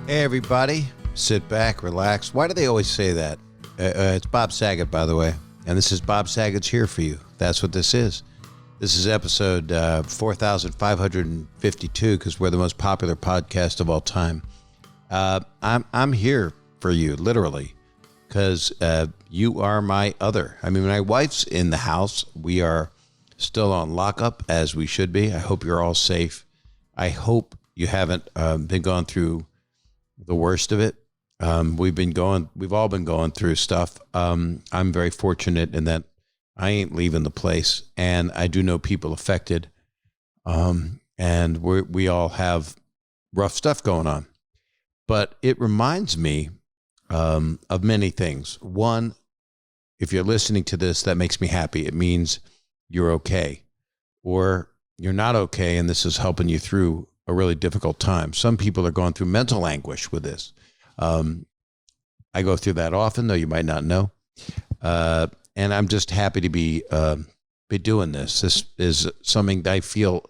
Hey, everybody. Sit back, relax. Why do they always say that? It's Bob Saget, by the way. And this is Bob Saget's Here For You. That's what this is. This is episode 4552 because we're the most popular podcast of all time. I'm here for you, literally, because you are my other. I mean, my wife's in the house. We are still on lockup, as we should be. I hope you're all safe. I hope you haven't been going through the worst of it. We've all been going through stuff. I'm very fortunate in that I ain't leaving the place, and I do know people affected. And we all have rough stuff going on, but it reminds me of many things. One, if you're listening to this, that makes me happy. It means you're okay, or you're not okay, and this is helping you through a really difficult time. Some people are going through mental anguish with this. I go through that often, though you might not know. And I'm just happy to be doing this. This is something that I feel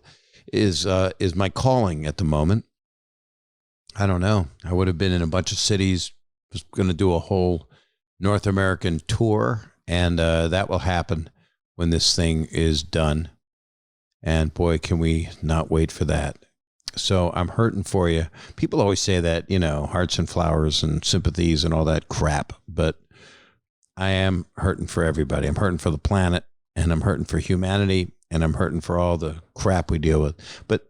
is my calling at the moment. I don't know. I would have been in a bunch of cities. Was going to do a whole North American tour, and that will happen when this thing is done. And boy, can we not wait for that. So I'm hurting for you. People always say that, hearts and flowers and sympathies and all that crap, but I am hurting for everybody. I'm hurting for the planet, and I'm hurting for humanity, and I'm hurting for all the crap we deal with. But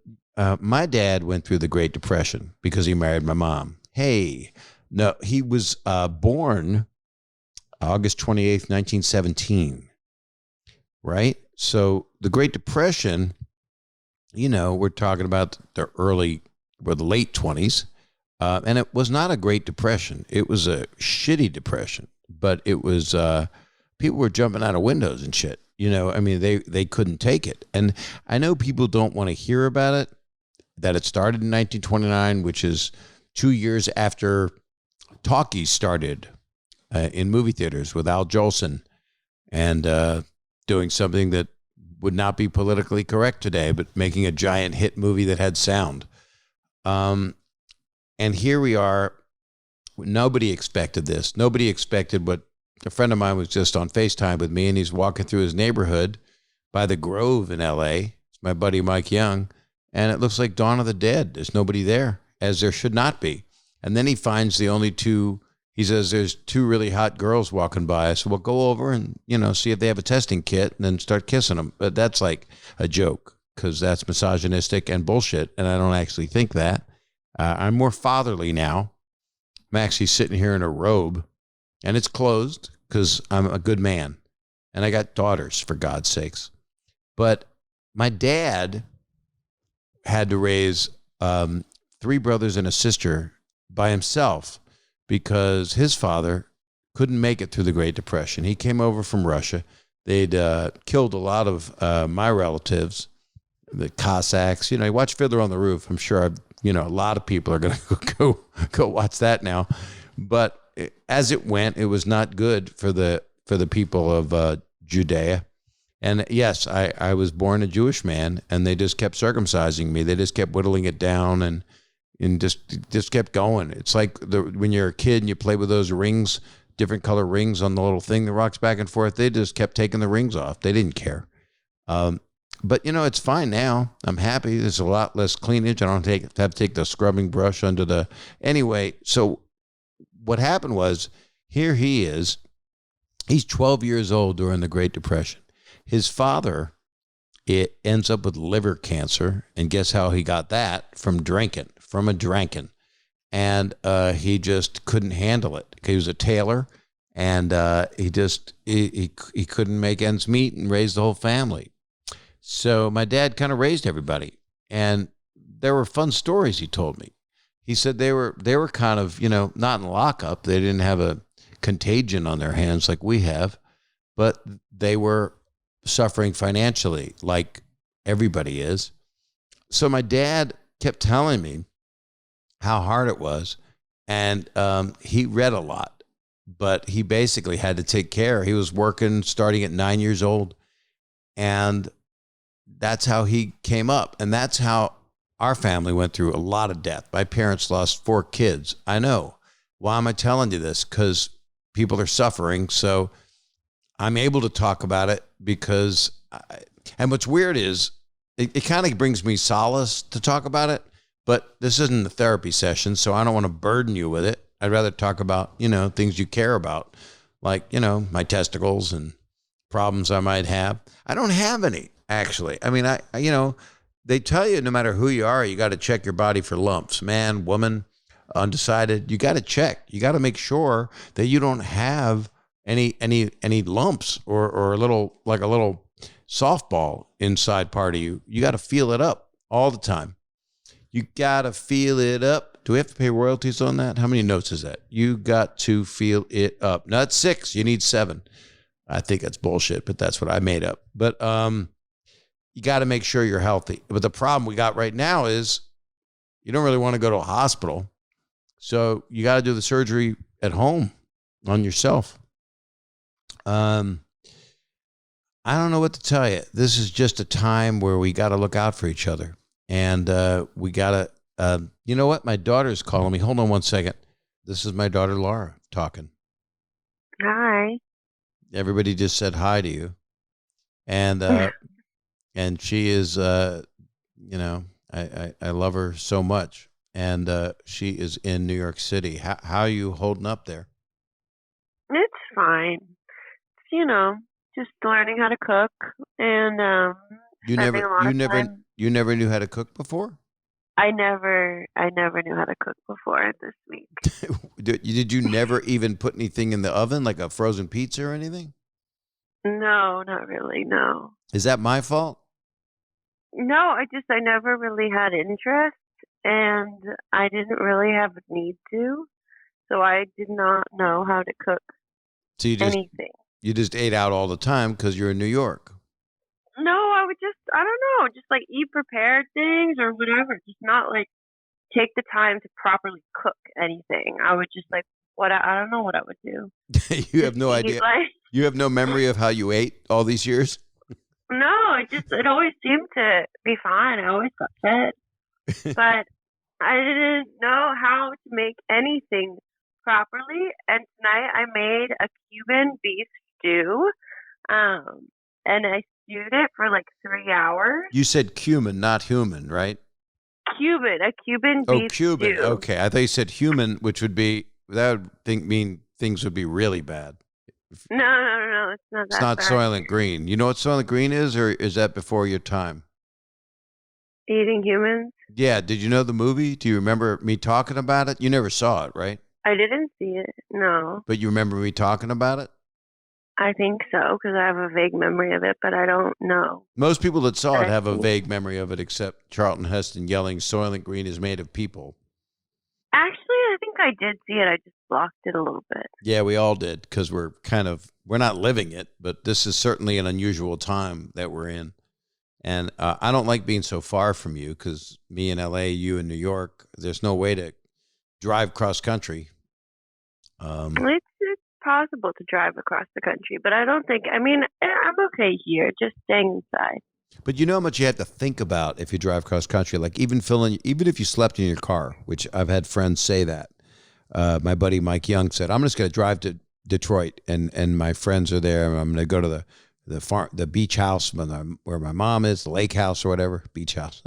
my dad went through the Great Depression because he married my mom. Hey, no, he was born August 28th, 1917, right? So the Great Depression, we're talking about the late 20s, and it was not a Great Depression. It was a shitty depression, but it was, people were jumping out of windows and shit. They couldn't take it. And I know people don't want to hear about it, that it started in 1929, which is 2 years after talkies started in movie theaters with Al Jolson and doing something that would not be politically correct today, but making a giant hit movie that had sound. And here we are. Nobody expected this. Nobody expected what a friend of mine was just on FaceTime with me, and he's walking through his neighborhood by the Grove in L.A. It's my buddy Mike Young, and it looks like Dawn of the Dead. There's nobody there, as there should not be. And then he finds the only two. He says there's two really hot girls walking by. So we'll go over and, see if they have a testing kit and then start kissing them. But that's like a joke because that's misogynistic and bullshit. And I don't actually think that. I'm more fatherly now. I'm actually sitting here in a robe, and it's closed because I'm a good man. And I got daughters, for God's sakes. But my dad had to raise 3 brothers and a sister by himself, because his father couldn't make it through the Great Depression. He came over from Russia. They'd killed a lot of my relatives, the Cossacks. You watch Fiddler on the Roof. I'm sure a lot of people are going to go watch that now. But as it went, it was not good for the people of Judea. And yes, I was born a Jewish man, and they just kept circumcising me. They just kept whittling it down and just kept going. It's like when you're a kid and you play with those rings, different color rings on the little thing that rocks back and forth. They just kept taking the rings off. They didn't care. But it's fine now. I'm happy. There's a lot less cleanage. I don't have to take the scrubbing brush under the. Anyway, so what happened was, here he is. He's 12 years old during the Great Depression. His father, it ends up with liver cancer, and guess how he got that? From a drinking. And he just couldn't handle it. He was a tailor, and he couldn't make ends meet and raise the whole family. So my dad kind of raised everybody, and there were fun stories he told me. He said they were kind of, not in lockup. They didn't have a contagion on their hands like we have, but they were suffering financially like everybody is. So my dad kept telling me how hard it was, and he read a lot, but he basically had to take care. He was working starting at 9 years old, and that's how he came up, and that's how our family went through a lot of death. My parents lost 4 kids. I know. Why am I telling you this? Because people are suffering. So I'm able to talk about it because, and what's weird is it kind of brings me solace to talk about it, but this isn't a therapy session, so I don't want to burden you with it. I'd rather talk about, things you care about, like, my testicles and problems I might have. I don't have any, actually. I mean, they tell you no matter who you are, you got to check your body for lumps, man, woman, undecided. You got to check. You got to make sure that you don't have any lumps or a little softball inside part of you. You got to feel it up all the time. You got to feel it up. Do we have to pay royalties on that? How many notes is that? You got to feel it up. Not 6. You need 7. I think that's bullshit, but that's what I made up. But you got to make sure you're healthy. But the problem we got right now is you don't really want to go to a hospital. So you got to do the surgery at home on yourself. I don't know what to tell you. This is just a time where we got to look out for each other. And we got to, you know what? My daughter's calling me. Hold on one second. This is my daughter, Lara, talking. Hi. Everybody just said hi to you. And and she is, I love her so much. And she is in New York City. How are you holding up there? It's fine. Just learning how to cook and You spending a lot of time. you never knew how to cook before? I never knew how to cook before this week. Did you never even put anything in the oven, like a frozen pizza or anything? No, not really, no. Is that my fault? No, I never really had interest and I didn't really have a need to. So I did not know how to cook So anything. you just ate out all the time because you're in New York. No, I would I don't know, just like eat prepared things or whatever. Just not like take the time to properly cook anything. I would just I don't know what I would do. You have no idea. You have no memory of how you ate all these years? No, it always seemed to be fine. I always got fed. But I didn't know how to make anything properly. And tonight I made a Cuban beef stew. And I stewed it for 3 hours. You said cumin, not human, right? A Cuban beef Cuban. stew. Okay, I thought you said human, which would mean things would be really bad. No, it's not that It's not bad. Soylent Green. You know what Soylent Green is, or is that before your time? Eating humans? Yeah. Did you know the movie? Do you remember me talking about it? You never saw it, right? I didn't see it, no. But you remember me talking about it? I think so, because I have a vague memory of it, but I don't know. Most people that saw it have a vague memory of it, except Charlton Heston yelling, "Soylent Green is made of people." Actually, I think I did see it. I just blocked it a little bit. Yeah, we all did, because we're not living it, but this is certainly an unusual time that we're in. And I don't like being so far from you, because me in LA, you in New York, there's no way to drive cross country. It's possible to drive across the country, but I don't think, I'm okay here, just staying inside. But you know how much you have to think about if you drive cross country, like even if you slept in your car, which I've had friends say that. My buddy Mike Young said, "I'm just going to drive to Detroit, and my friends are there. I'm going to go to the beach house where my mom is, the lake house or whatever, beach house."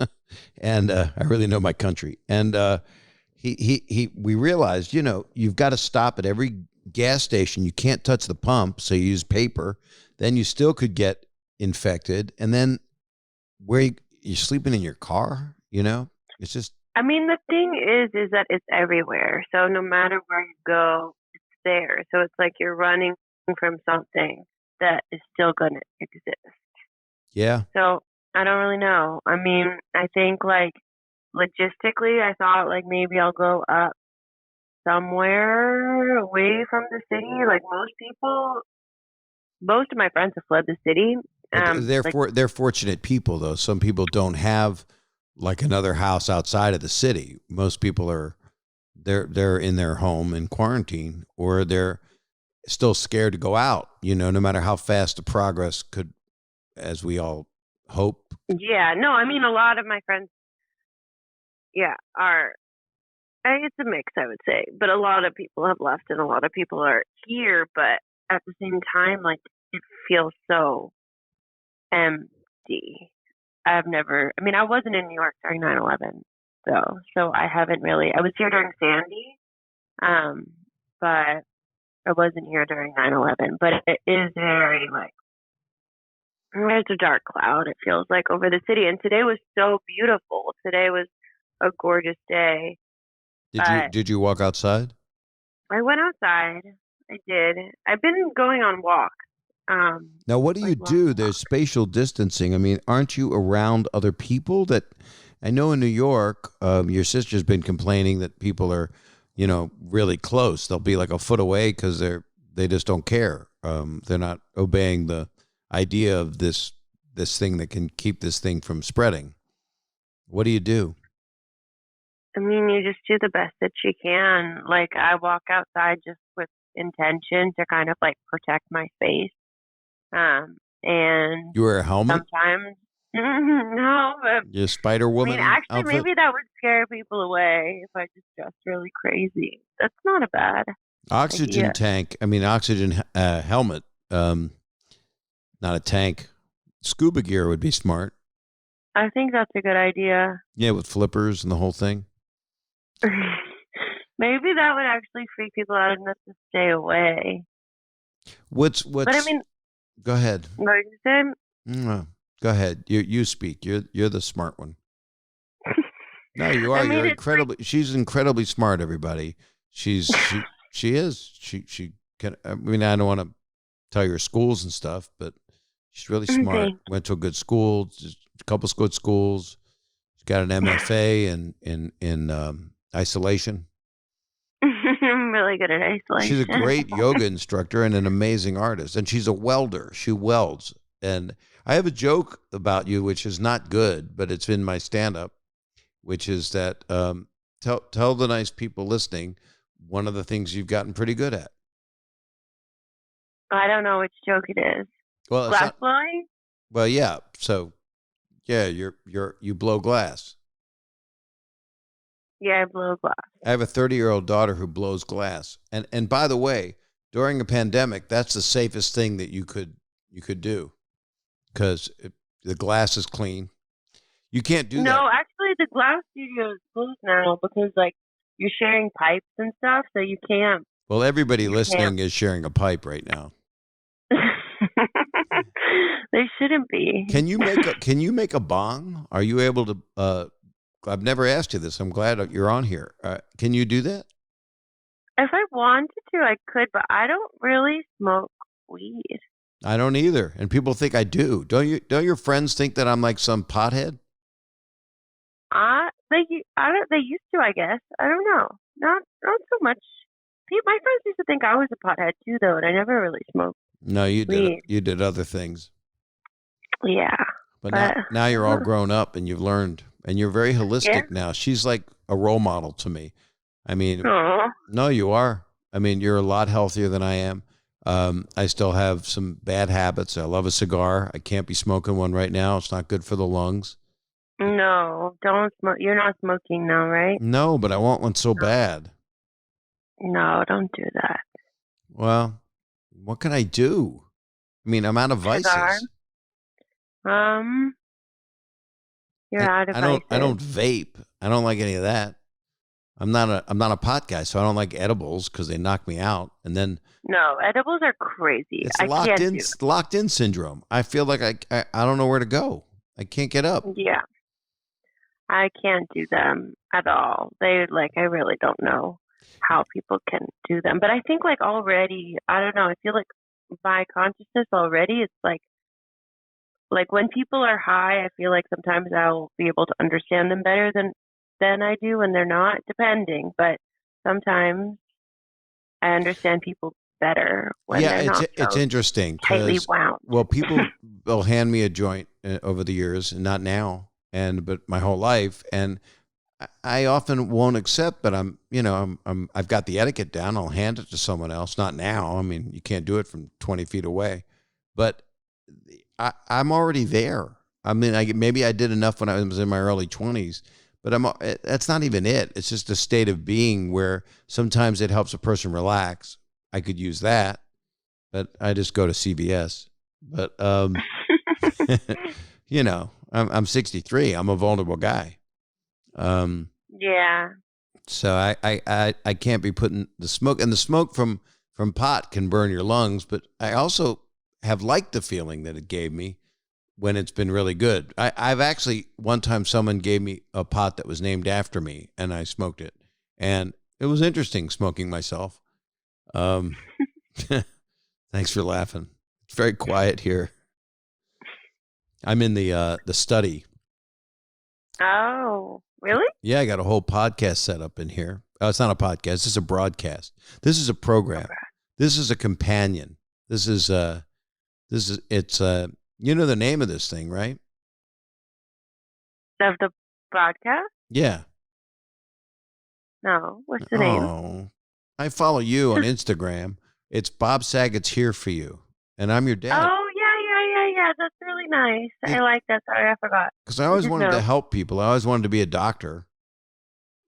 And I really know my country. And we realized, you've got to stop at every gas station. You can't touch the pump, so you use paper. Then you still could get infected, and then where you're sleeping in your car, it's just. The thing is that it's everywhere. So no matter where you go, it's there. So it's like you're running from something that is still going to exist. Yeah. So I don't really know. I think logistically, I thought maybe I'll go up somewhere away from the city. Like most of my friends have fled the city. They're fortunate people, though. Some people don't have another house outside of the city. Most people they're in their home in quarantine, or they're still scared to go out, no matter how fast the progress could, as we all hope. Yeah, no, a lot of my friends yeah, are it's a mix, I would say. But a lot of people have left, and a lot of people are here. But at the same time, like it feels so empty. I've never. I mean, I wasn't in New York during 9/11, so I haven't really. I was here during Sandy, but I wasn't here during 9/11. But it is very like there's a dark cloud. It feels like over the city, and today was so beautiful. Today was a gorgeous day. Did you walk outside? I went outside. I did. I've been going on walks. Now, what do you do? There's spatial distancing. I mean, aren't you around other people? That I know in New York, your sister's been complaining that people are, really close. They'll be like a foot away because they just don't care. They're not obeying the idea of this thing that can keep this thing from spreading. What do you do? I mean, you just do the best that you can. Like, I walk outside just with intention to kind of like protect my space. And You wear a helmet? sometimes, no, but You're a Spider I Woman mean, actually, outfit? maybe that would scare people away if I just dressed really crazy. That's not a bad Oxygen idea. tank. I mean, oxygen helmet. Not a tank. Scuba gear would be smart. I think that's a good idea. Yeah, with flippers and the whole thing. Maybe that would actually freak people out enough to stay away. What's? But I mean, Go ahead. what did you say? No, go ahead. You speak. You're the smart one. No, you are. I mean, You're it's incredibly. She's incredibly smart. Everybody. She is. She can. I mean, I don't want to tell you her schools and stuff, but she's really smart. Okay. Went to a good school. Just a couple of good schools. She's got an MFA in isolation. I'm really good at isolation. She's a great yoga instructor and an amazing artist. And she's a welder. She welds. And I have a joke about you, which is not good, but it's in my stand-up, which is that tell the nice people listening one of the things you've gotten pretty good at. I don't know which joke it is. Well, Glass blowing? Well, yeah. So, yeah, you blow glass. Yeah, I blow glass. I have a 30-year-old daughter who blows glass. And by the way, during a pandemic, that's the safest thing that you could do because the glass is clean. You can't do that. No, actually, the glass studio is closed now because, like, you're sharing pipes and stuff, so you can't. Well, everybody listening is sharing a pipe right now. They shouldn't be. Can you make a bong? Are you able to? I've never asked you this. I'm glad you're on here. Can you do that? If I wanted to, I could, but I don't really smoke weed. I don't either, and people think I do. Don't you? Don't your friends think that I'm like some pothead? They used to, I guess. I don't know. Not so much. My friends used to think I was a pothead too, though, and I never really smoked. No, you did. weed. You did other things. Yeah. But now you're all grown up and you've learned, and you're very holistic now. She's like a role model to me. I mean, no, you are. I mean, you're a lot healthier than I am. I still have some bad habits. I love a cigar. I can't be smoking one right now. It's not good for the lungs. No, don't smoke. You're not smoking now, right? No, but I want one so bad. No, don't do that. Well, what can I do? I mean, I'm out of vices. Cigar? You're out of vices. I don't vape. I don't like any of that. I'm not a pot guy, so I don't like edibles because they knock me out. And then No, edibles are crazy. it's I can't do. locked in syndrome. I feel like I don't know where to go. I can't get up. Yeah. I can't do them at all. I really don't know how people can do them. But I think already, I don't know, I feel like my consciousness already, it's like when people are high, I feel like sometimes I'll be able to understand them better than I do when they're not, depending. But sometimes I understand people better when they're not. It's interesting. Tightly wound. Well, people will hand me a joint over the years, and not now, but my whole life, and I often won't accept. But I've got the etiquette down. I'll hand it to someone else. Not now. I mean, you can't do it from 20 feet away, but I'm already there. I mean, maybe I did enough when I was in my early 20s, But that's not even it. It's just a state of being where sometimes it helps a person relax. I could use that, but I just go to CVS. But you know, I'm 63. I'm a vulnerable guy. Yeah. So I can't be putting the smoke, and the smoke from pot can burn your lungs. But I also have liked the feeling that it gave me when it's been really good. I've actually, one time someone gave me a pot that was named after me, and I smoked it, and it was interesting smoking myself. Thanks for laughing. It's very quiet here. I'm in the study. Oh, really? Yeah, I got a whole podcast set up in here. Oh, it's not a podcast. This is a broadcast. This is a program. Okay. This is a companion. It's you know the name of this thing, right? Of the broadcast? Yeah. No. What's the name? Oh, I follow you on Instagram. It's Bob Saget's Here for You, and I'm your dad. Oh, yeah. That's really nice. Yeah. I like that. Sorry, I forgot. Because I always wanted to help people. I always wanted to be a doctor,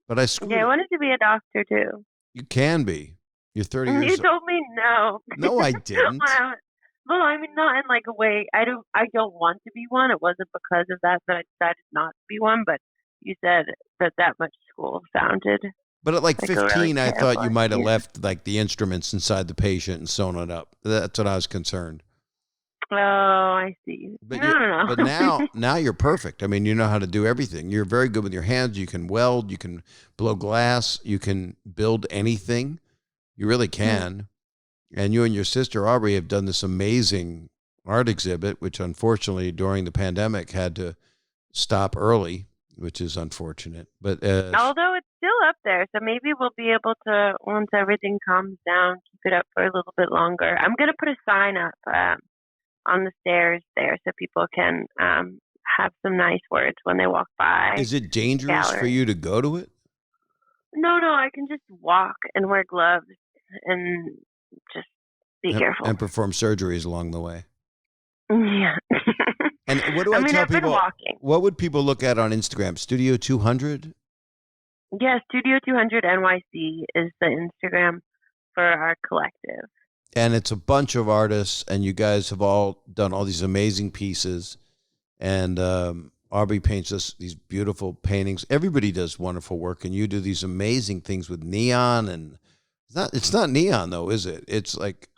but I screwed. Yeah, I it. wanted to be a doctor too. You can be. You're 30 years old. You told me no. No, I didn't. Well, I mean, not in like a way. I don't want to be one. It wasn't because of that I decided not to be one. But you said that much school sounded. But at like 15, really I thought you might have idea. left like the instruments inside the patient and sewn it up. That's what I was concerned. Oh, I see. But I don't know. But now you're perfect. I mean, you know how to do everything. You're very good with your hands. You can weld. You can blow glass. You can build anything. You really can. And you and your sister Aubrey have done this amazing art exhibit, which unfortunately during the pandemic had to stop early, which is unfortunate. But although it's still up there, so maybe we'll be able to, once everything calms down, keep it up for a little bit longer. I'm going to put a sign up on the stairs there so people can have some nice words when they walk by. is it dangerous for you to go to it? No, I can just walk and wear gloves and just be careful. And perform surgeries along the way. Yeah. And what do I tell I've been people? walking. What would people look at on Instagram? Studio 200? Yeah, Studio 200 NYC is the Instagram for our collective. And it's a bunch of artists, and you guys have all done all these amazing pieces. And Aubrey paints us these beautiful paintings. Everybody does wonderful work, and you do these amazing things with neon. And it's not neon, though, is it? It's like,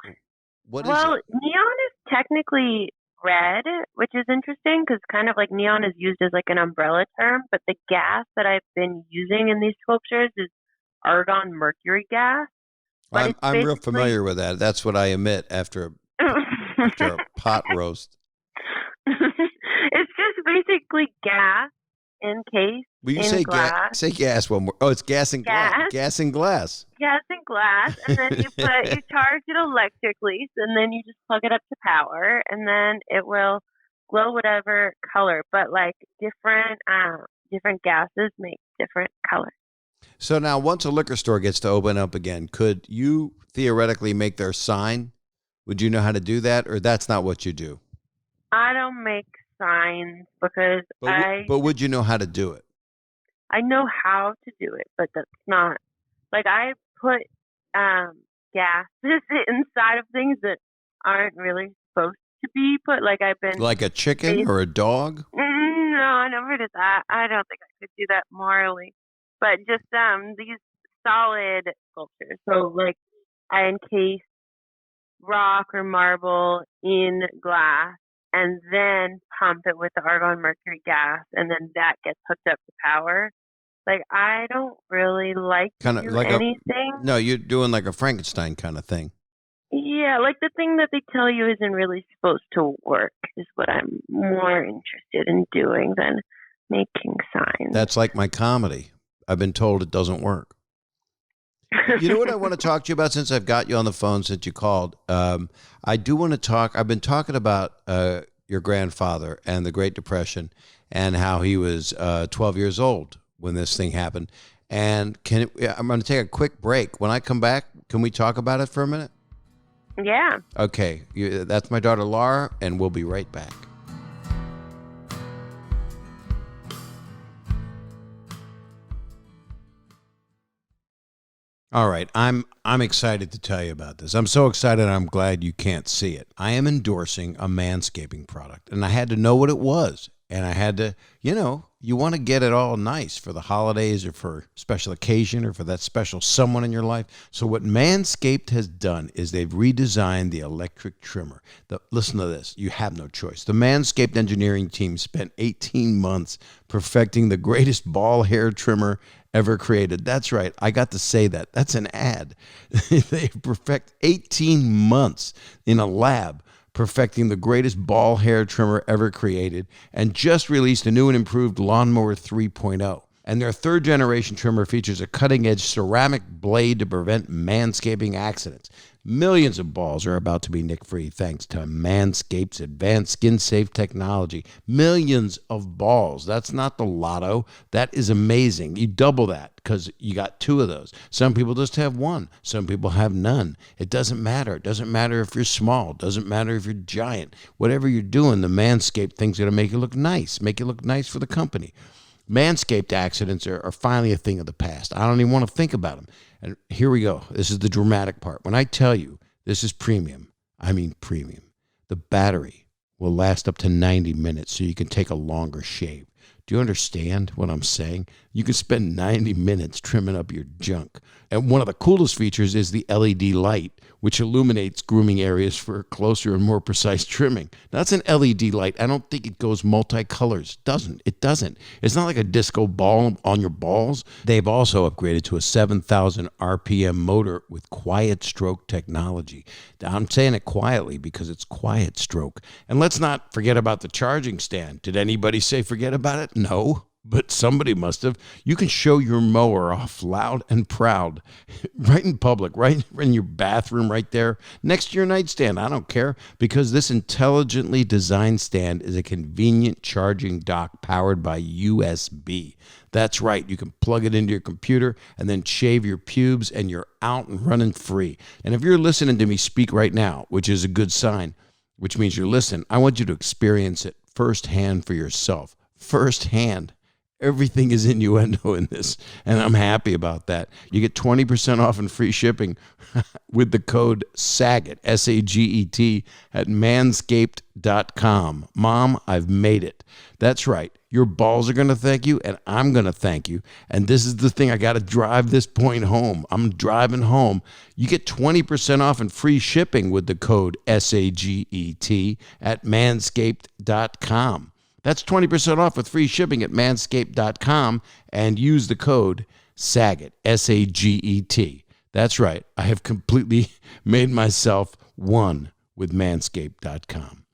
what is it? Well, neon is technically red, which is interesting because kind of like neon is used as like an umbrella term, but the gas that I've been using in these sculptures is argon mercury gas. I'm real familiar with that. That's what I emit after a pot roast. It's just basically gas encased Will you in say glass. say gas one more? Oh, it's gas and glass. Gas and glass. Gas and glass, and then you charge it electrically, and then you just plug it up to power, and then it will glow whatever color. But like different gases make different colors. So now, once a liquor store gets to open up again, could you theoretically make their sign? Would you know how to do that, or that's not what you do? I don't make signs because But would you know how to do it? I know how to do it, but that's not like I put gases inside of things that aren't really supposed to be put. Like I've been like a chicken or a dog. No, I never did that. I don't think I could do that morally. But just these solid sculptures. So like I encase rock or marble in glass and then pump it with the argon mercury gas, and then that gets hooked up to power. Like I don't really like to do like anything. No, you're doing like a Frankenstein kind of thing. Yeah, like the thing that they tell you isn't really supposed to work is what I'm more interested in doing than making signs. That's like my comedy. I've been told it doesn't work. You know what I want to talk to you about since I've got you on the phone since you called? I do want to talk. I've been talking about your grandfather and the Great Depression and how he was 12 years old when this thing happened. And I'm going to take a quick break. When I come back, can we talk about it for a minute? Yeah. Okay. That's my daughter, Lara, and we'll be right back. All right, I'm excited to tell you about this. I'm so excited I'm glad you can't see it. I am endorsing a manscaping product, and I had to know what it was. And I had to, you want to get it all nice for the holidays or for special occasion or for that special someone in your life. So what Manscaped has done is they've redesigned the electric trimmer. Listen to this. You have no choice. The Manscaped engineering team spent 18 months perfecting the greatest ball hair trimmer ever created. That's right. I got to say that. That's an ad. They perfect 18 months in a lab perfecting the greatest ball hair trimmer ever created, and just released a new and improved Lawnmower 3.0. And their third generation trimmer features a cutting-edge ceramic blade to prevent manscaping accidents. Millions of balls are about to be nick-free thanks to Manscaped's advanced skin-safe technology. Millions of balls. That's not the lotto. That is amazing. You double that because you got two of those. Some people just have one. Some people have none. It doesn't matter. It doesn't matter if you're small. It doesn't matter if you're giant. Whatever you're doing, the Manscaped thing's going to make you look nice. Make you look nice for the company. Manscaped accidents are finally a thing of the past. I don't even want to think about them. And here we go. This is the dramatic part. When I tell you this is premium, I mean premium. The battery will last up to 90 minutes so you can take a longer shave. Do you understand what I'm saying? You can spend 90 minutes trimming up your junk. And one of the coolest features is the LED light, which illuminates grooming areas for closer and more precise trimming. Now, that's an LED light. I don't think it goes multicolors. It doesn't. It's not like a disco ball on your balls. They've also upgraded to a 7,000 RPM motor with quiet stroke technology. I'm saying it quietly because it's quiet stroke. And let's not forget about the charging stand. Did anybody say forget about it? No. But somebody must have. You can show your mower off loud and proud right in public, right in your bathroom right there next to your nightstand. I don't care, because this intelligently designed stand is a convenient charging dock powered by USB. That's right. You can plug it into your computer and then shave your pubes and you're out and running free. And if you're listening to me speak right now, which is a good sign, which means you're listening, I want you to experience it firsthand for yourself. Firsthand. Everything is innuendo in this, and I'm happy about that. You get 20% off and free shipping with the code SAGET, S-A-G-E-T, at manscaped.com. Mom, I've made it. That's right. Your balls are going to thank you, and I'm going to thank you. And this is the thing. I got to drive this point home. I'm driving home. You get 20% off and free shipping with the code SAGET at manscaped.com. That's 20% off with free shipping at manscaped.com, and use the code SAGET, S-A-G-E-T. That's right. I have completely made myself one with manscaped.com.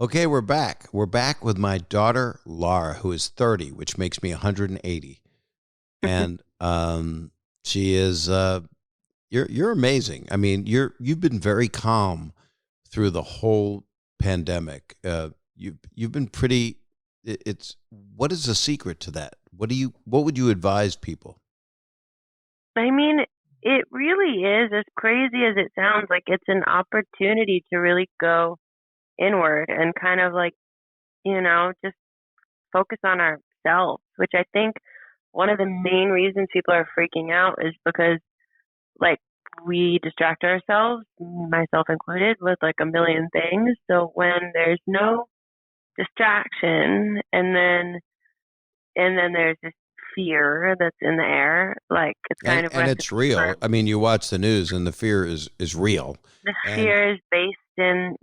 Okay, we're back. We're back with my daughter, Lara, who is 30, which makes me 180. And she is, you're amazing. I mean, you've been very calm through the whole pandemic. You've been pretty. What is the secret to that? What would you advise people? I mean, it really is, as crazy as it sounds, like it's an opportunity to really go inward and kind of like, just focus on ourselves, which I think one of the main reasons people are freaking out is because, like, we distract ourselves, myself included, with like a million things. So when there's no distraction and then there's this fear that's in the air, like it's kind of, and it's real. I mean, you watch the news and the fear is real. The fear is based in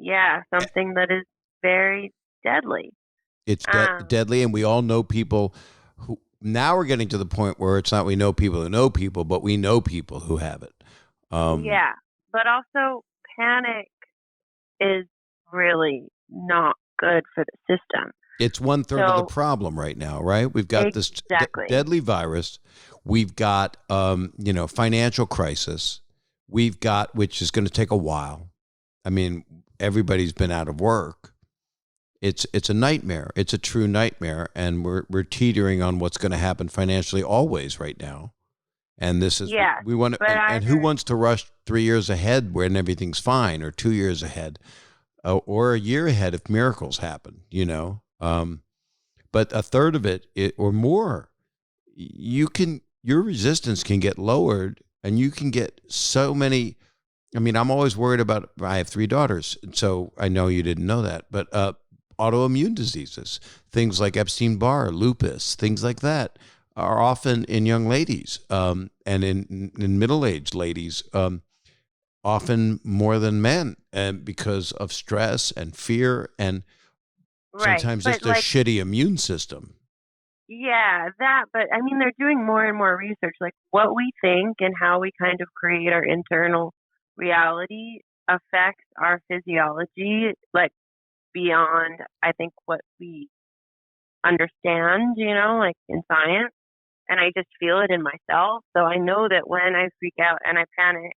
something that is very deadly. It's deadly, and we all know people who, now we're getting to the point where it's not we know people who know people, but we know people who have it. But also panic is really not good for the system. It's 1/3 of the problem right now, right? We've got this deadly virus. We've got, financial crisis. We've got, which is going to take a while. I mean, everybody's been out of work. It's a nightmare. It's a true nightmare, and we're teetering on what's going to happen financially always right now. And this is we want to. And who wants to rush 3 years ahead when everything's fine, or 2 years ahead? Or a year ahead if miracles happen, but 1/3 of it or more, your resistance can get lowered And you can get so many. I mean, I'm always worried about, I have 3 daughters, and so I know you didn't know that, but autoimmune diseases, things like Epstein-Barr, lupus, things like that are often in young ladies, and in middle-aged ladies, often more than men, and because of stress and fear and Right. sometimes But just a shitty immune system. yeah, that, but I mean, they're doing more and more research, like what we think and how we kind of create our internal reality affects our physiology, like beyond, I think, what we understand, like in science. And I just feel it in myself. So I know that when I freak out and I panic,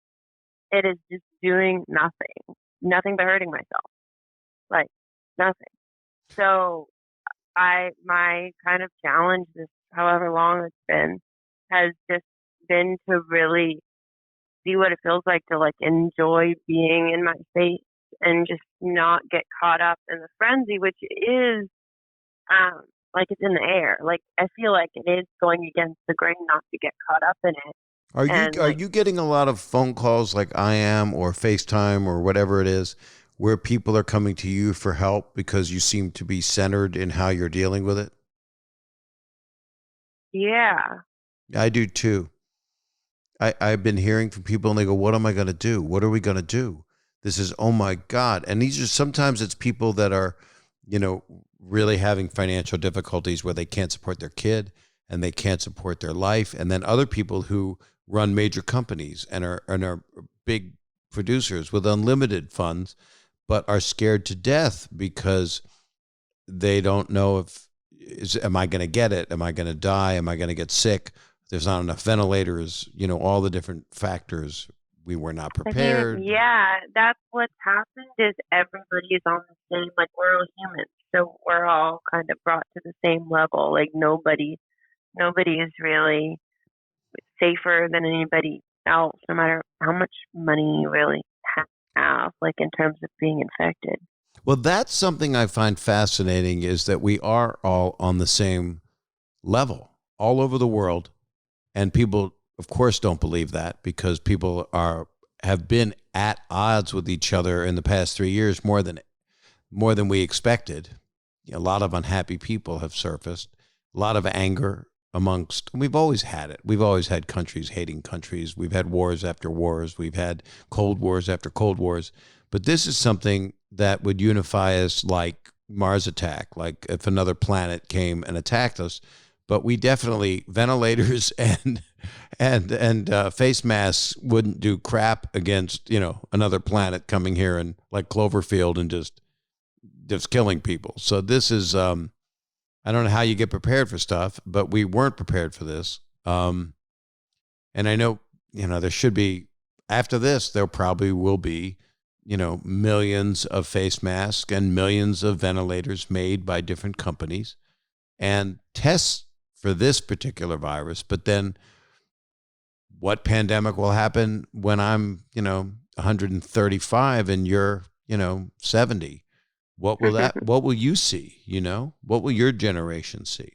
it is just doing nothing but hurting myself, like nothing. So my kind of challenge this, however long it's been, has just been to really see what it feels like to like enjoy being in my space and just not get caught up in the frenzy, which is like it's in the air. Like I feel like it is going against the grain not to get caught up in it. Are you And are like, you getting a lot of phone calls like I am, or FaceTime or whatever it is, where people are coming to you for help because you seem to be centered in how you're dealing with it? yeah, I do too. I've been hearing from people and they go, what am I going to do? What are we going to do? This is, oh my God. And these are sometimes it's people that are, really having financial difficulties where they can't support their kid and they can't support their life. And then other people who run major companies and are big producers with unlimited funds, but are scared to death because they don't know am I going to get it? Am I going to die? Am I going to get sick? There's not enough ventilators, all the different factors. We were not I mean, prepared. yeah, that's what's happened is everybody is on the same, like we're all humans, so we're all kind of brought to the same level. Like nobody is really safer than anybody else, no matter how much money you really have, like in terms of being infected. Well, that's something I find fascinating is that we are all on the same level all over the world. And people, of course, don't believe that because people have been at odds with each other in the past 3 years more than we expected. A lot of unhappy people have surfaced, a lot of anger amongst. We've always had it. We've always had countries hating countries. We've had wars after wars. We've had cold wars after cold wars. But this is something that would unify us like Mars attack, like if another planet came and attacked us. But we definitely ventilators and face masks wouldn't do crap against another planet coming here and like Cloverfield and just killing people. So this is I don't know how you get prepared for stuff, but we weren't prepared for this. And I know there should be after this there probably will be millions of face masks and millions of ventilators made by different companies and tests for this particular virus. But then what pandemic will happen when I'm, 135 and you're, 70? What will you see? What will your generation see?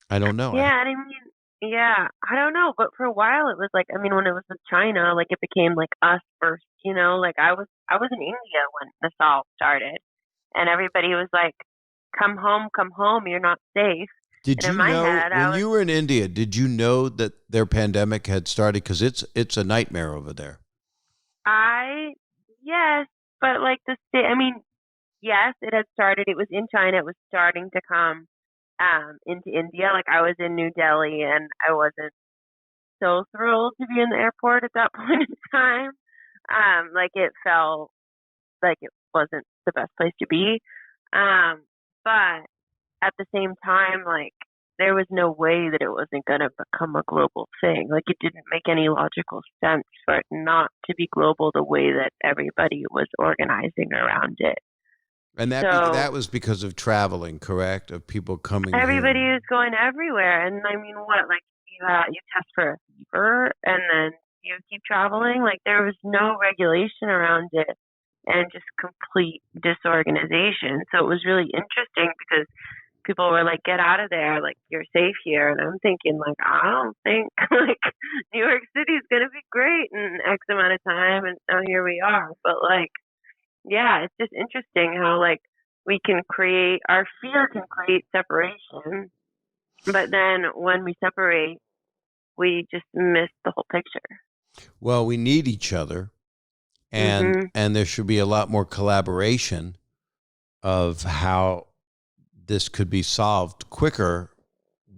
I don't know. Yeah, and I mean, yeah, I don't know, but for a while it was like, I mean, when it was with China, like it became like us first, like I was in India when this all started, and everybody was like, come home, you're not safe. Did And in you my know head, when you were in India, did you know that their pandemic had started? Because it's a nightmare over there. yes, but like the state, I mean, yes, it had started. It was in China. It was starting to come into India. Like I was in New Delhi, and I wasn't so thrilled to be in the airport at that point in time. Like it felt like it wasn't the best place to be. But at the same time, like there was no way that it wasn't going to become a global thing. Like it didn't make any logical sense for it not to be global the way that everybody was organizing around it. And that was because of traveling, correct? Of people coming Everybody here. is going everywhere, and I mean, what like you test for a fever, and then you keep traveling. Like there was no regulation around it, and just complete disorganization. So it was really interesting because people were like, get out of there, like, you're safe here. And I'm thinking, like, I don't think, like, New York City is going to be great in X amount of time. And now here we are. But, like, yeah, it's just interesting how, like, we can create, our fear can create separation. But then when we separate, we just miss the whole picture. Well, we need each other. And there should be a lot more collaboration of how this could be solved quicker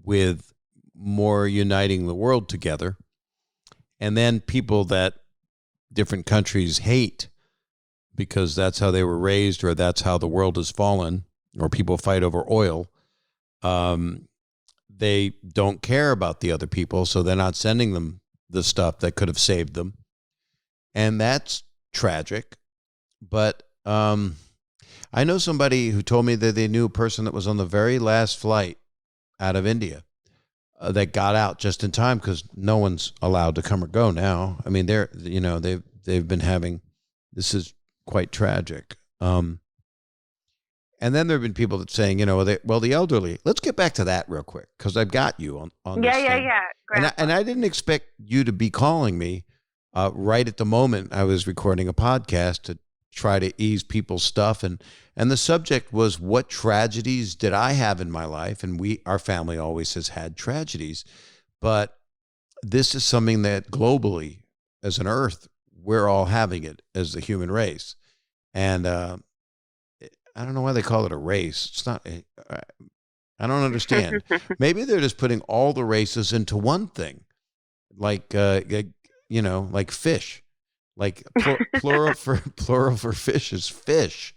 with more uniting the world together. And then people that different countries hate because that's how they were raised or that's how the world has fallen, or people fight over oil. They don't care about the other people, so they're not sending them the stuff that could have saved them. And that's tragic. But I know somebody who told me that they knew a person that was on the very last flight out of India that got out just in time, because no one's allowed to come or go now. I mean, they've been having, this is quite tragic. And then there have been people that saying, the elderly. Let's get back to that real quick, because I've got you on this thing. And I didn't expect you to be calling me right at the moment I was recording a podcast to try to ease people's stuff. And the subject was, what tragedies did I have in my life? And our family always has had tragedies. But this is something that globally, as an earth, we're all having it as the human race. And I don't know why they call it a race. It's not, I don't understand. Maybe they're just putting all the races into one thing, like fish. Like plural for fish is fish.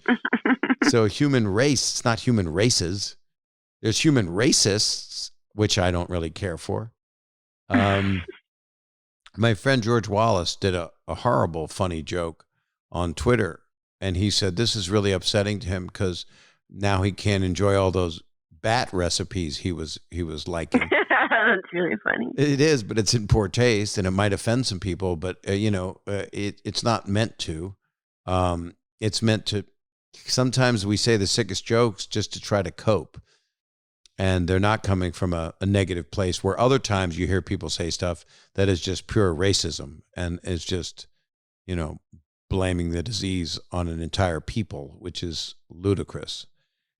So human race, it's not human races. There's human racists, which I don't really care for. My friend George Wallace did a horrible, funny joke on Twitter. And he said this is really upsetting to him because now he can't enjoy all those bat recipes he was liking. That's really funny. It is, but it's in poor taste, and it might offend some people. But it's not meant to. It's meant to. Sometimes we say the sickest jokes just to try to cope, and they're not coming from a negative place. Where other times you hear people say stuff that is just pure racism, and is just, blaming the disease on an entire people, which is ludicrous.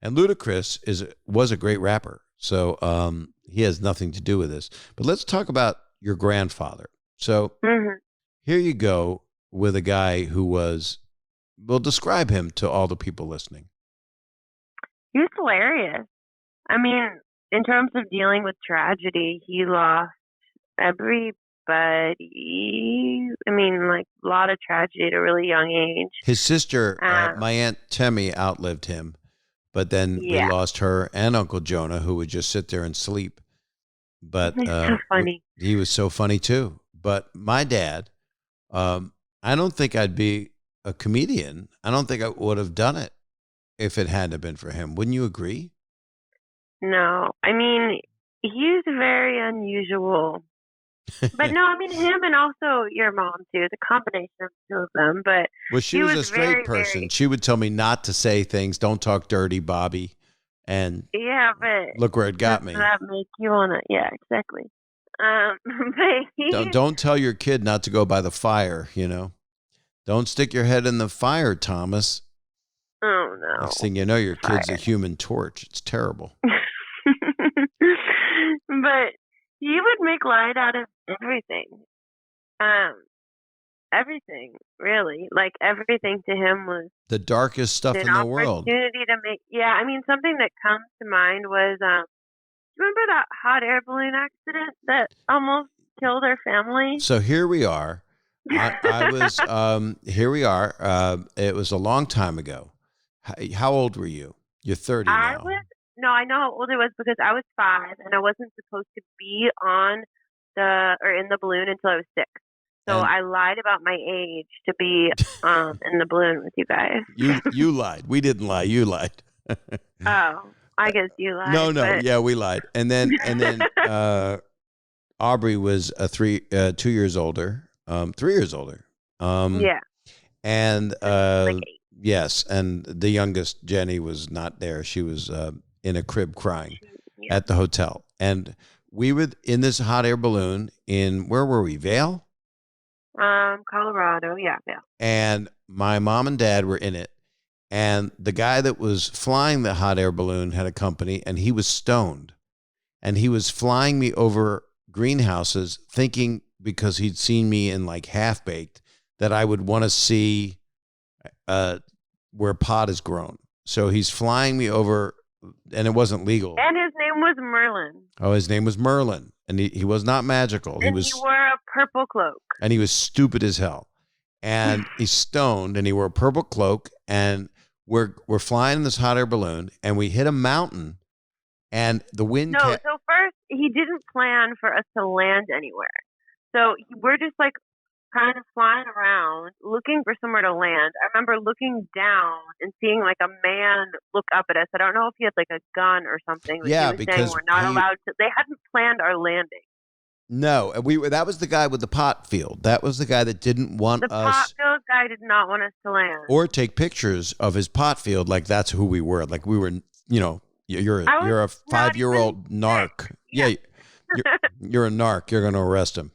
And Ludacris was a great rapper. So he has nothing to do with this. But let's talk about your grandfather. So here you go with a guy who was, well, describe him to all the people listening. He was hilarious. I mean, in terms of dealing with tragedy, he lost everybody. I mean, like, a lot of tragedy at a really young age. His sister, my Aunt Temmy, outlived him. But then we lost her and Uncle Jonah, who would just sit there and sleep. But so funny. He was so funny too. But my dad, I don't think I'd be a comedian. I don't think I would have done it if it hadn't been for him. Wouldn't you agree? No, I mean, he's very unusual. But no, I mean, him and also your mom too. The combination of the two of them. But well, she was a straight person. She would tell me not to say things. Don't talk dirty, Bobby. And but look where it got me. That make you wanna? Yeah, exactly. But don't tell your kid not to go by the fire. Don't stick your head in the fire, Thomas. Oh no! Next thing you know, your kid's a human torch. It's terrible. But he would make light out of everything. Everything, really. Like, everything to him was the darkest stuff in the world. Opportunity to make, I mean, something that comes to mind was, remember that hot air balloon accident that almost killed our family? So here we are. I was, here we are. It was a long time ago. How old were you? You're 30 now. No, I know how old I was because I was 5 and I wasn't supposed to be in the balloon until I was 6. So I lied about my age to be in the balloon with you guys. You lied. We didn't lie. You lied. Oh, I guess you lied. No. Yeah, we lied. And then Aubrey was 2 years older. 3 years older. Yeah. And like 8. yes, and the youngest, Jenny, was not there. She was in a crib crying Yeah. at the hotel. And we were in this hot air balloon in, where were we? Vail? Colorado. Yeah. And my mom and dad were in it. And the guy that was flying the hot air balloon had a company, and he was stoned. And he was flying me over greenhouses thinking, because he'd seen me in like Half Baked, that I would want to see where pot is grown. So he's flying me over, and it wasn't legal. And his name was Merlin. Oh, his name was Merlin. And he was not magical. And he wore a purple cloak. And he was stupid as hell. And he's stoned, and he wore a purple cloak, and we're flying in this hot air balloon, and we hit a mountain, and the wind. So first he didn't plan for us to land anywhere. So we're just like kind of flying around, looking for somewhere to land. I remember looking down and seeing like a man look up at us. I don't know if he had like a gun or something. Yeah, he was because saying we're not allowed to. They hadn't planned our landing. No, that was the guy with the pot field. That was the guy that didn't want us. The pot field guy did not want us to land. Or take pictures of his pot field like that's who we were. Like we were, you're a 5-year-old narc. Yeah, you're a narc. You're going to arrest him.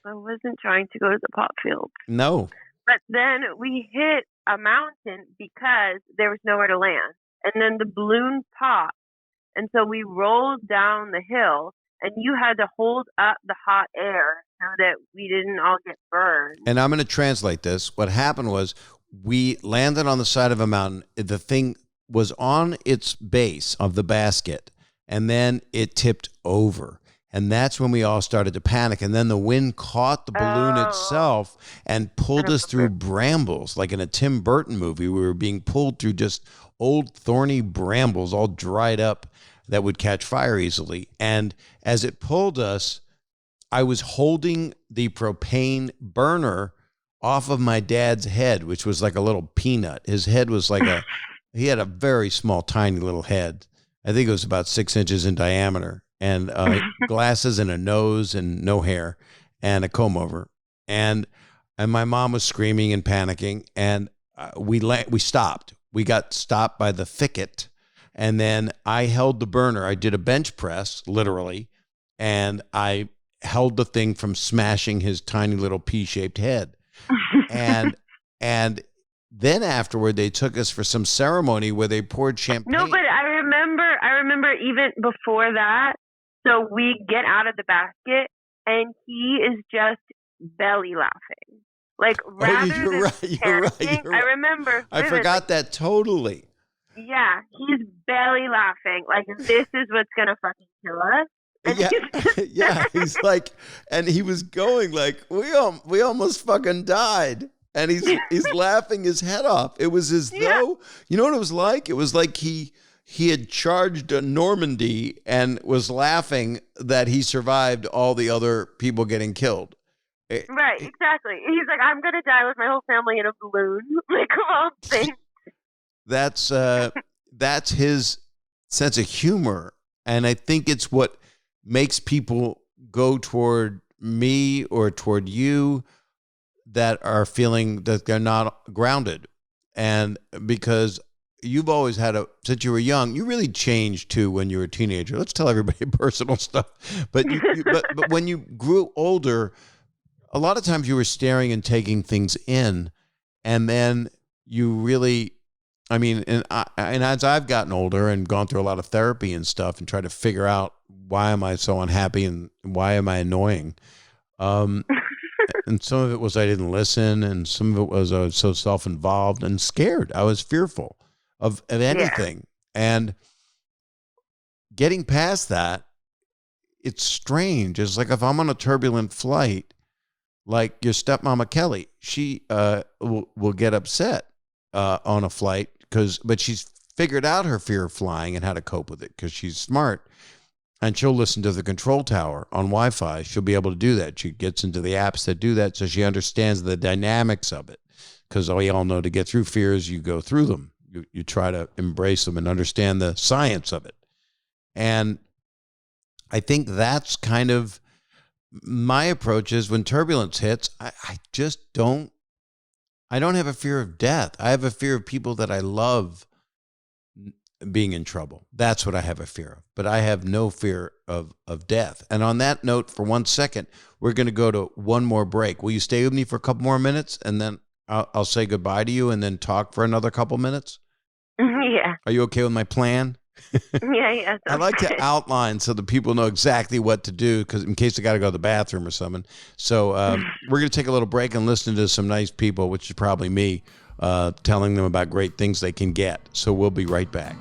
I wasn't trying to go to the pot field. No. But then we hit a mountain because there was nowhere to land. And then the balloon popped. And so we rolled down the hill. And you had to hold up the hot air so that we didn't all get burned. And I'm going to translate this. What happened was we landed on the side of a mountain. The thing was on its base of the basket, and then it tipped over. And that's when we all started to panic. And then the wind caught the balloon itself and pulled us through brambles, like in a Tim Burton movie. We were being pulled through just old thorny brambles, all dried up, that would catch fire easily. And as it pulled us, I was holding the propane burner off of my dad's head, which was like a little peanut. His head was like he had a very small, tiny little head. I think it was about 6 inches in diameter, and glasses and a nose and no hair and a comb over. And my mom was screaming and panicking, and we stopped. We got stopped by the thicket. And then I held the burner. I did a bench press, literally, and I held the thing from smashing his tiny little pea-shaped head. and then afterward, they took us for some ceremony where they poured champagne. No, but I remember even before that. So we get out of the basket, and he is just belly laughing. Like, rather than panicking, I remember. I forgot that totally. Yeah, he's belly laughing like this is what's gonna fucking kill us. And yeah, he's like, and he was going like, we almost fucking died, and he's laughing his head off. It was as though, you know what it was like? It was like he had charged a Normandy and was laughing that he survived all the other people getting killed. Right, exactly. He's like, I'm gonna die with my whole family in a balloon. Like, well, thanks. That's his sense of humor, and I think it's what makes people go toward me or toward you that are feeling that they're not grounded. And because you've always had since you were young, you really changed too when you were a teenager. Let's tell everybody personal stuff. But but when you grew older, a lot of times you were staring and taking things in, and then you really. I mean, and as I've gotten older and gone through a lot of therapy and stuff and tried to figure out why am I so unhappy and why am I annoying, and some of it was I didn't listen, and some of it was I was so self-involved and scared. I was fearful of anything. And getting past that, it's strange. It's like if I'm on a turbulent flight, like your stepmama Kelly, she will get upset on a flight but she's figured out her fear of flying and how to cope with it because she's smart, and she'll listen to the control tower on Wi-Fi. She'll be able to do that. She gets into the apps that do that, so she understands the dynamics of it. Because we all know to get through fears, you go through them. You try to embrace them and understand the science of it. And I think that's kind of my approach is when turbulence hits, I just don't. I don't have a fear of death. I have a fear of people that I love being in trouble. That's what I have a fear of. But I have no fear of death. And on that note, for 1 second, we're going to go to one more break. Will you stay with me for a couple more minutes, and then I'll say goodbye to you and then talk for another couple minutes? Yeah. Are you okay with my plan? Yeah. I like to outline so the people know exactly what to do, because in case they got to go to the bathroom or something. So we're going to take a little break and listen to some nice people, which is probably me, telling them about great things they can get. So we'll be right back.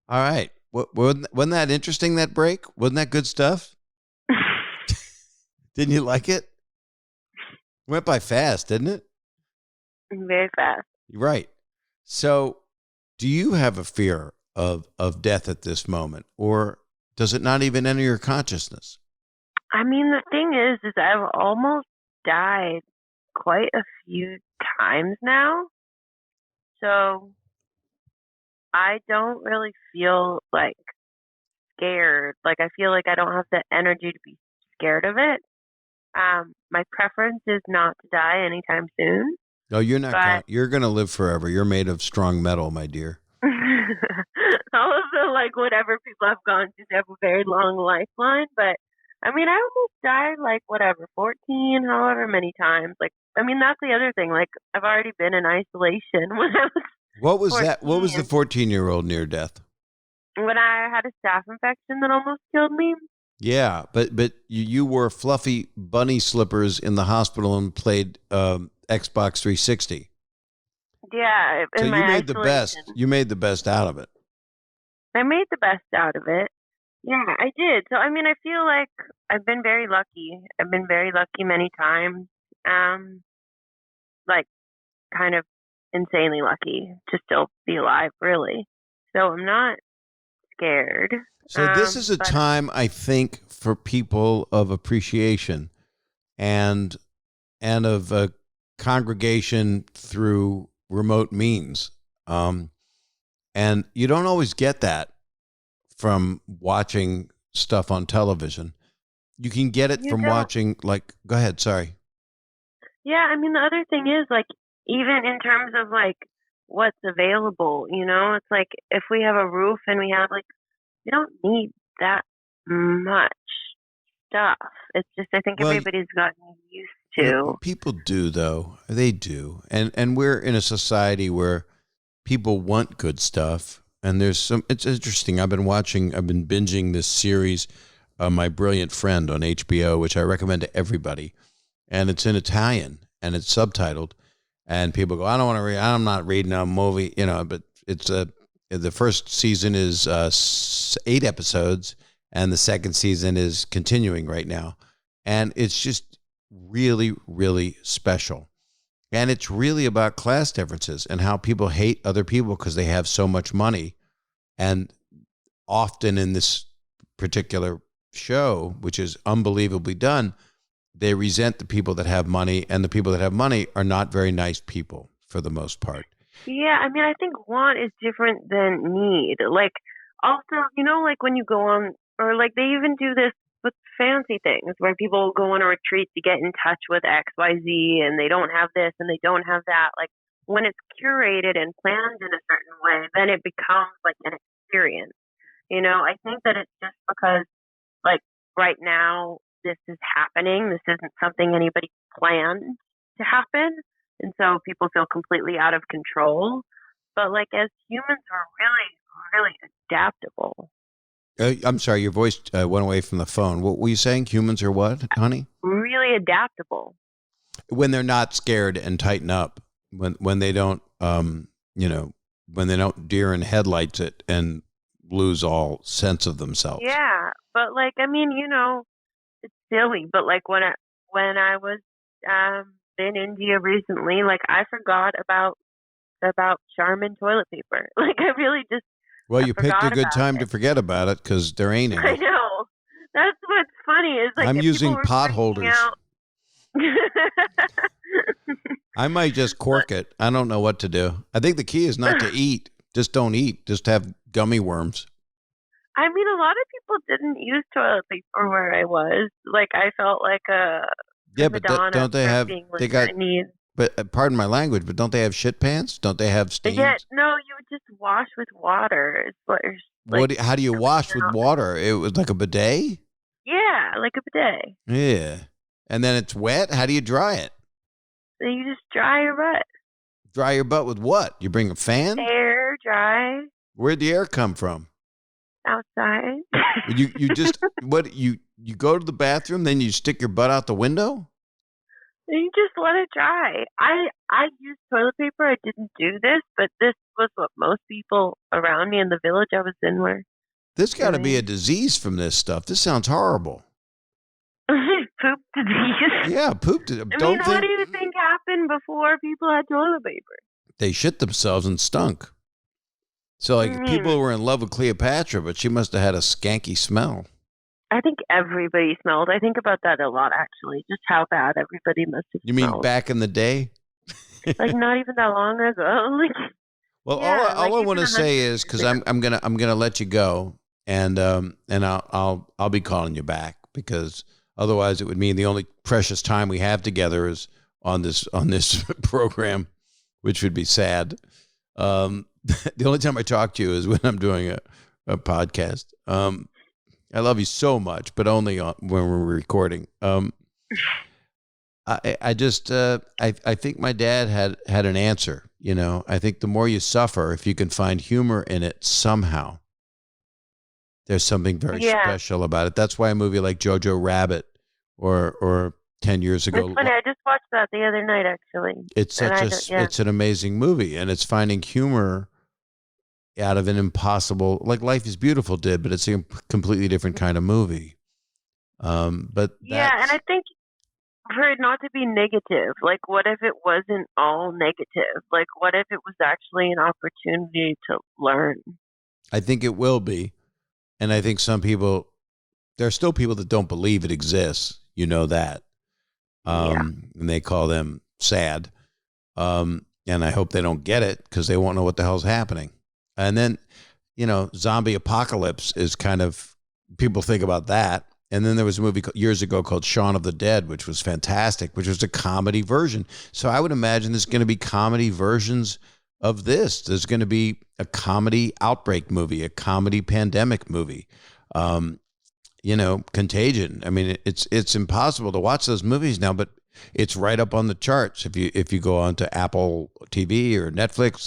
All right. Wasn't that interesting, that break? Wasn't that good stuff? Didn't you like it? Went by fast, didn't it? Very fast. Right. So do you have a fear of death at this moment, or does it not even enter your consciousness? I mean, the thing is I've almost died quite a few times now. So I don't really feel like scared. Like, I feel like I don't have the energy to be scared of it. My preference is not to die anytime soon. No, you're not. You're going to live forever. You're made of strong metal, my dear. All of the, like, whatever people have gone through, they have a very long lifeline. But, I mean, I almost died, like, 14, however many times. Like, I mean, that's the other thing. Like, I've already been in isolation when I was What was 14. that? What was the 14-year-old near death? When I had a staph infection that almost killed me. Yeah, but you wore fluffy bunny slippers in the hospital and played Xbox 360. Yeah, So you my made the best. isolation. You made the best out of it. I made the best out of it. Yeah, I did. So, I mean, I feel like I've been very lucky. I've been very lucky many times. Like, kind of insanely lucky to still be alive, really. So I'm not scared. So this is a time, I think, for people of appreciation and of a congregation through remote means. And you don't always get that from watching stuff on television. You can get it from watching, like, go ahead, sorry. Yeah, I mean, the other thing is, like, even in terms of, like, what's available, you know, it's like if we have a roof and we have, like, we don't need that much stuff. It's just, I think everybody's gotten used to. People do, though. They do. And we're in a society where people want good stuff. And it's interesting. I've been binging this series, My Brilliant Friend, on HBO, which I recommend to everybody. And it's in Italian and it's subtitled. And people go, I don't want to read. I'm not reading a movie, you know, but it's the first season is 8 episodes, and the second season is continuing right now. And it's just really, really special. And it's really about class differences and how people hate other people because they have so much money. And often in this particular show, which is unbelievably done, they resent the people that have money, and the people that have money are not very nice people for the most part. Yeah, I mean, I think want is different than need. Like, also, you know, like when you go on, or like they even do this with fancy things where people go on a retreat to get in touch with XYZ and they don't have this and they don't have that. Like, when it's curated and planned in a certain way, then it becomes like an experience. You know, I think that it's just because, like, right now this is happening. This isn't something anybody planned to happen. And so people feel completely out of control. But, like, as humans, we're really, really adaptable. I'm sorry, your voice went away from the phone. What were you saying? Humans are what, honey? Really adaptable. When they're not scared and tighten up. When they don't, when they don't deer in headlights it and lose all sense of themselves. Yeah, but, like, I mean, you know, it's silly. But, like, when I was in India recently, like, I forgot about Charmin toilet paper. Like, I really just you picked a good time to forget about it because there ain't any. I know. That's what's funny is, like, I'm using pot holders. I might just cork it. I don't know what to do. I think the key is not to eat. Just don't eat. Just have gummy worms. I mean, a lot of people didn't use toilet paper where I was. Like, I felt like Yeah, the but Madonna don't they for have? being They with got. Chinese. But pardon my language, but don't they have shit pants? Don't they have stains? Yeah, no, you would just wash with water. It's what you're like. How do you wash with out. water? It was like a bidet. Yeah, like a bidet. Yeah, and then it's wet. How do you dry it? So you just dry your butt. Dry your butt with what? You bring a fan? Air, dry, Where'd the air come from? outside. You just you go to the bathroom, then you stick your butt out the window? You just let it dry. I used toilet paper. I didn't do this, but this was what most people around me in the village I was in were. There's got to be a disease from this stuff. This sounds horrible. Poop disease. Yeah, poop. What do you think happened before people had toilet paper? They shit themselves and stunk. So, like, people were in love with Cleopatra, but she must have had a skanky smell. I think everybody smelled. I think about that a lot, actually. Just how bad everybody must have You smelled. mean back in the day? Like, not even that long ago. Well, all I want to say is, because I'm gonna let you go, and I'll be calling you back, because otherwise it would mean the only precious time we have together is on this program, which would be sad. The only time I talk to you is when I'm doing a podcast. I love you so much, but only when we're recording. I think my dad had an answer. You know, I think the more you suffer, if you can find humor in it somehow, there's something very special about it. That's why a movie like Jojo Rabbit or 10 years ago. It's funny. I just watched that the other night, actually. It's it's an amazing movie, and it's finding humor out of an impossible, like Life is Beautiful did, but it's a completely different kind of movie. And I think for it not to be negative, like what if it wasn't all negative? Like what if it was actually an opportunity to learn? I think it will be. And I think there are still people that don't believe it exists. You know that. And they call them sad. And I hope they don't get it, because they won't know what the hell's happening. And then, zombie apocalypse is kind of, people think about that. And then there was a movie years ago called Shaun of the Dead, which was fantastic, which was a comedy version. So I would imagine there's going to be comedy versions of this. There's going to be a comedy outbreak movie, a comedy pandemic movie, Contagion. I mean, it's impossible to watch those movies now, but it's right up on the charts. If you go onto Apple TV or Netflix,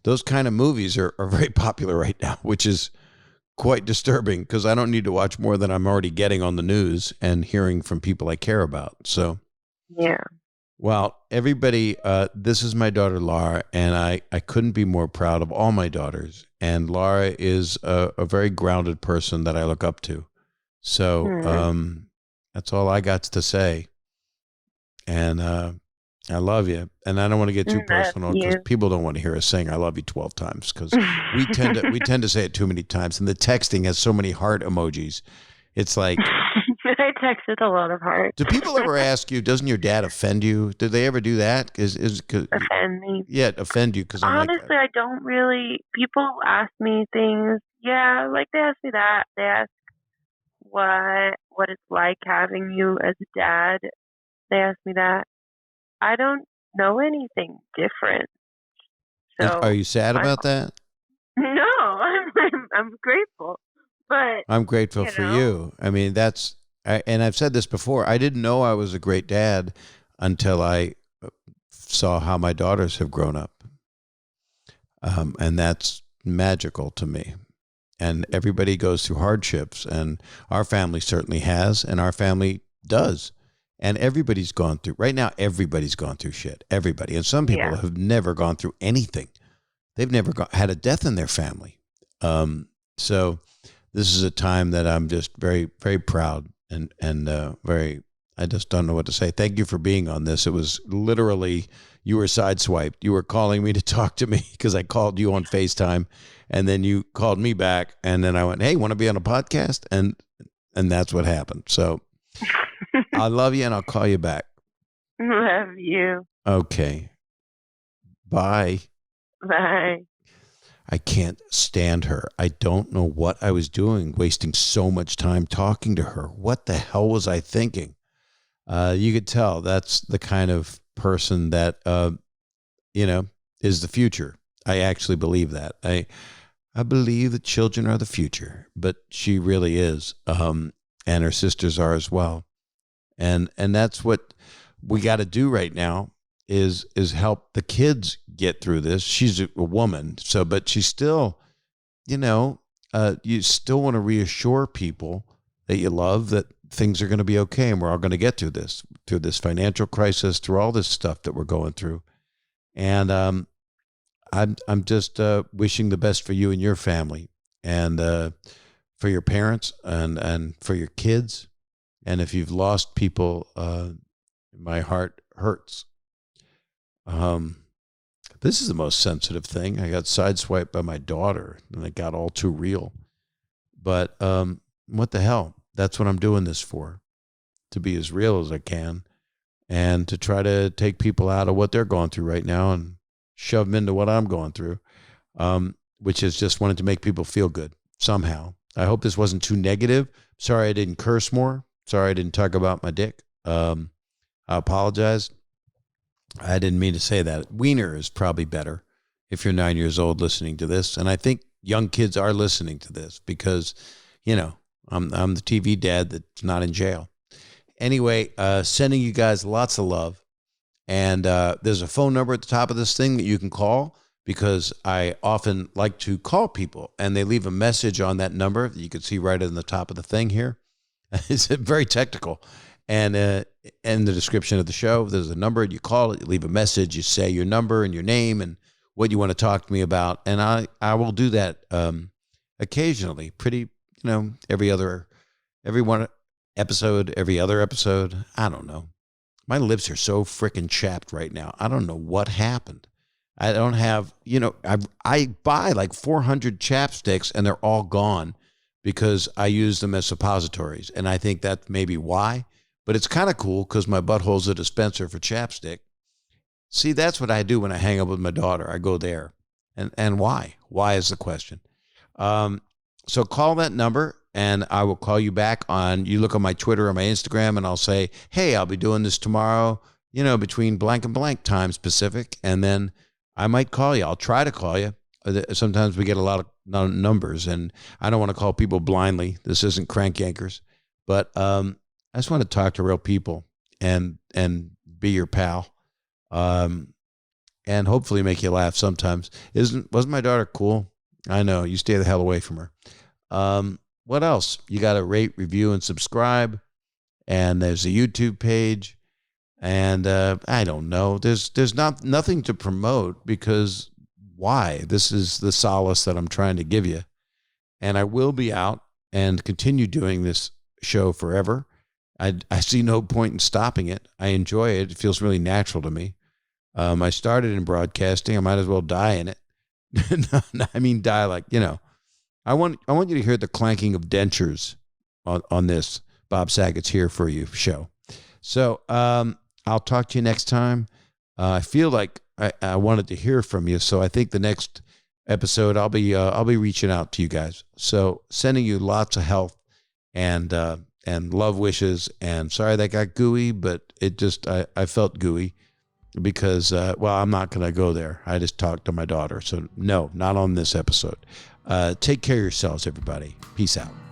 those kind of movies are very popular right now, which is quite disturbing, because I don't need to watch more than I'm already getting on the news and hearing from people I care about. So, yeah. Well, everybody, this is my daughter, Lara, and I couldn't be more proud of all my daughters. And Lara is a very grounded person that I look up to. So that's all I got to say. And I love you. And I don't want to get too personal, because people don't want to hear us saying I love you 12 times, because we tend to say it too many times. And the texting has so many heart emojis. It's like... I texted a lot of hearts. Do people ever ask you, doesn't your dad offend you? Did they ever do that? Offend me? Yeah, offend you. Because honestly, I don't really. People ask me things. Yeah, like they ask me that. They ask what it's like having you as a dad. They ask me that. I don't know anything different. So are you sad about that? No, I'm grateful. But I'm grateful for you. I mean, and I've said this before. I didn't know I was a great dad until I saw how my daughters have grown up. And that's magical to me. And everybody goes through hardships, and our family certainly has, and our family does. And everybody's gone through, right now, everybody's gone through shit. Everybody. And some people have never gone through anything. They've never had a death in their family. So this is a time that I'm just very, very proud and very, I just don't know what to say. Thank you for being on this. It was literally, you were sideswiped. You were calling me to talk to me because I called you on FaceTime, and then you called me back, and then I went, hey, want to be on a podcast? And that's what happened. So I love you, and I'll call you back. Love you. Okay. Bye. Bye. I can't stand her. I don't know what I was doing, wasting so much time talking to her. What the hell was I thinking? You could tell that's the kind of person that, is the future. I actually believe that. I believe that children are the future, but she really is. And her sisters are as well. And that's what we got to do right now is help the kids get through this. She's a woman, but she's still, you still want to reassure people that you love that things are going to be okay, and we're all going to get through this financial crisis, through all this stuff that we're going through. And I'm just wishing the best for you and your family, and for your parents, and for your kids. And if you've lost people, my heart hurts. This is the most sensitive thing. I got sideswiped by my daughter, and it got all too real. But what the hell? That's what I'm doing this for, to be as real as I can, and to try to take people out of what they're going through right now and shove them into what I'm going through, which is just wanted to make people feel good somehow. I hope this wasn't too negative. Sorry I didn't curse more. Sorry I didn't talk about my dick. I apologize. I didn't mean to say that. Wiener is probably better if you're 9 years old listening to this. And I think young kids are listening to this because, I'm the TV dad that's not in jail. Anyway, sending you guys lots of love. And there's a phone number at the top of this thing that you can call, because I often like to call people and they leave a message on that number that you can see right in the top of the thing here. It's very technical. And in the description of the show, there's a number. You call it, you leave a message, you say your number and your name and what you want to talk to me about. And I will do that occasionally, pretty, every other episode. I don't know. My lips are so freaking chapped right now. I don't know what happened. I don't have, I buy like 400 chapsticks and they're all gone because I use them as suppositories. And I think that's maybe why. But it's kind of cool because my butthole's a dispenser for chapstick. See, that's what I do when I hang out with my daughter. I go there. And why? Why is the question. So call that number and I will call you back you look on my Twitter or my Instagram and I'll say, hey, I'll be doing this tomorrow, between blank and blank time specific. And then I might call you. I'll try to call you. Sometimes we get a lot of numbers and I don't want to call people blindly. This isn't Crank Yankers, but I just want to talk to real people and be your pal, and hopefully make you laugh sometimes. Wasn't my daughter cool? I know. You stay the hell away from her. What else? You got to rate, review, and subscribe. And there's a YouTube page. And I don't know. There's nothing to promote because why? This is the solace that I'm trying to give you. And I will be out and continue doing this show forever. I see no point in stopping it. I enjoy it. It feels really natural to me. I started in broadcasting. I might as well die in it. No, I mean, die like, I want you to hear the clanking of dentures on this Bob Saget's Here For You show. So I'll talk to you next time. I feel like I wanted to hear from you. So I think the next episode I'll be reaching out to you guys. So sending you lots of health and love wishes. And sorry that got gooey, but it just I felt gooey because I'm not going to go there. I just talked to my daughter. So no, not on this episode. Take care of yourselves, everybody. Peace out.